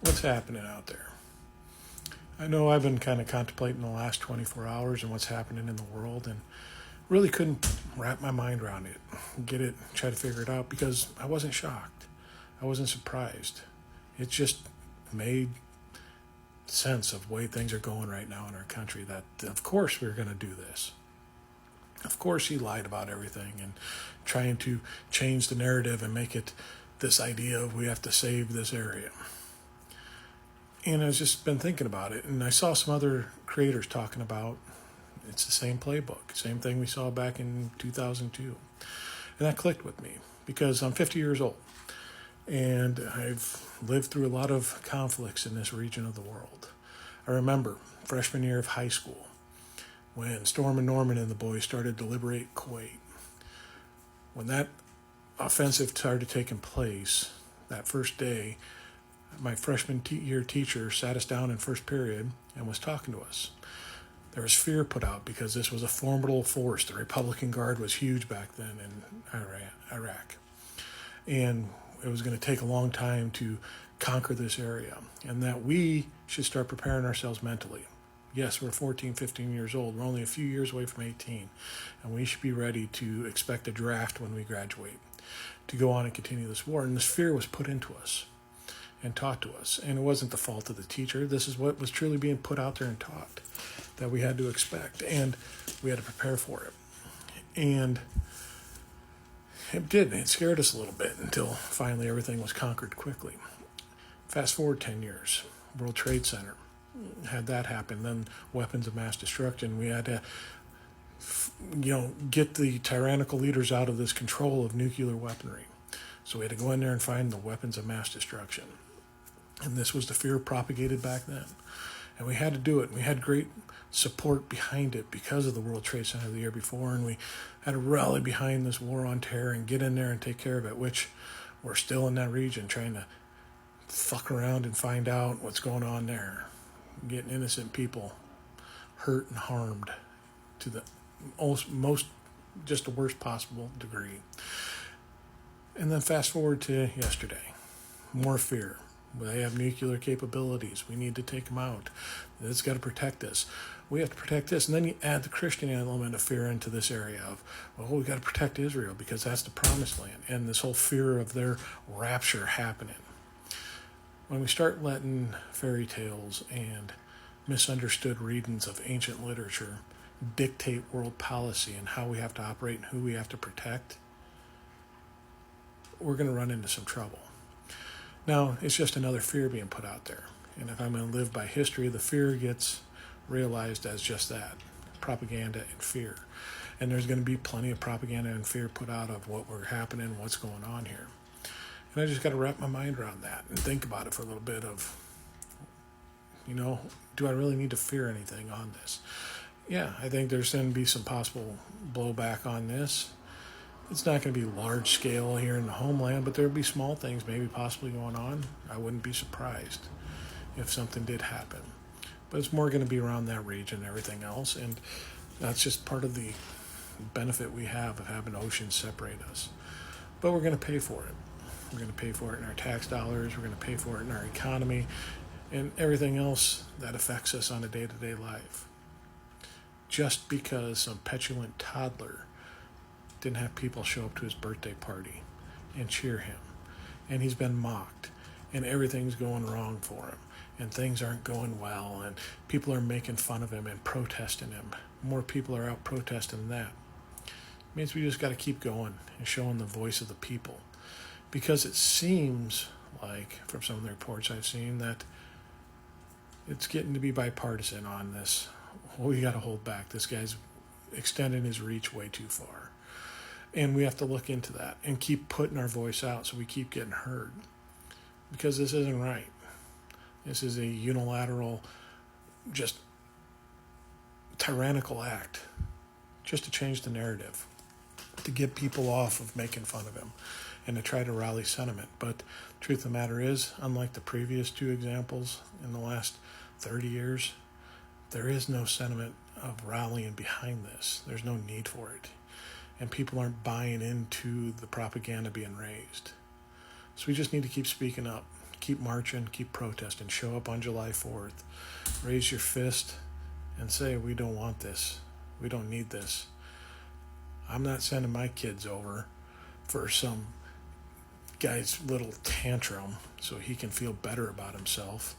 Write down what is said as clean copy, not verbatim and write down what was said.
What's happening out there? I know I've been kind of contemplating the last 24 hours and what's happening in the world, and really couldn't wrap my mind around it, try to figure it out, because I wasn't shocked. I wasn't surprised. It just made sense of the way things are going right now in our country, that of course we're going to do this. Of course he lied about everything and trying to change the narrative and make it this idea of we have to save this area. And I've just been thinking about it, and I saw some other creators talking about it's the same playbook, same thing we saw back in 2002. And that clicked with me because I'm 50 years old, and I've lived through a lot of conflicts in this region of the world. I remember freshman year of high school when Storm and Norman and the boys started to liberate Kuwait. When that offensive started taking place, that first day, my freshman year teacher sat us down in first period and was talking to us. There was fear put out because this was a formidable force. The Republican Guard was huge back then in Iraq. And it was going to take a long time to conquer this area, and that we should start preparing ourselves mentally. Yes, we're 14, 15 years old. We're only a few years away from 18, and we should be ready to expect a draft when we graduate to go on and continue this war. And this fear was put into us and taught to us. And it wasn't the fault of the teacher. This is what was truly being put out there and taught, that we had to expect, and we had to prepare for it. And it did. It scared us a little bit until finally everything was conquered quickly. Fast forward 10 years, World Trade Center had that happen. Then weapons of mass destruction. We had to, get the tyrannical leaders out of this control of nuclear weaponry. So we had to go in there and find the weapons of mass destruction. And this was the fear propagated back then. And we had to do it. We had great support behind it because of the World Trade Center the year before, and we had to rally behind this war on terror and get in there and take care of it, which we're still in that region trying to fuck around and find out what's going on there, getting innocent people hurt and harmed to the most just the worst possible degree. And then fast forward to yesterday, more fear. They have nuclear capabilities. We need to take them out. It's got to protect us. We have to protect this. And then you add the Christian element of fear into this area of, well, we got to protect Israel because that's the promised land. And this whole fear of their rapture happening. When we start letting fairy tales and misunderstood readings of ancient literature dictate world policy and how we have to operate and who we have to protect, we're going to run into some trouble. Now, it's just another fear being put out there. And if I'm going to live by history, the fear gets realized as just that, propaganda and fear. And there's going to be plenty of propaganda and fear put out of what we're happening, what's going on here. And I just got to wrap my mind around that and think about it for a little bit of, do I really need to fear anything on this? Yeah, I think there's going to be some possible blowback on this. It's not going to be large scale here in the homeland, but there'll be small things maybe possibly going on. I wouldn't be surprised if something did happen. But it's more going to be around that region and everything else, and that's just part of the benefit we have of having oceans separate us. But we're going to pay for it. We're going to pay for it in our tax dollars. We're going to pay for it in our economy and everything else that affects us on a day-to-day life. Just because some petulant toddler didn't have people show up to his birthday party and cheer him, and he's been mocked, and everything's going wrong for him, and things aren't going well, and people are making fun of him and protesting him. More people are out protesting that. It means we just got to keep going and showing the voice of the people, because it seems like, from some of the reports I've seen, that it's getting to be bipartisan on this. Well, we got to hold back. This guy's extending his reach way too far. And we have to look into that and keep putting our voice out so we keep getting heard. Because this isn't right. This is a unilateral, just tyrannical act just to change the narrative, to get people off of making fun of him and to try to rally sentiment. But the truth of the matter is, unlike the previous two examples in the last 30 years, there is no sentiment of rallying behind this. There's no need for it. And people aren't buying into the propaganda being raised. So we just need to keep speaking up, keep marching, keep protesting, show up on July 4th, raise your fist and say, we don't want this. We don't need this. I'm not sending my kids over for some guy's little tantrum so he can feel better about himself.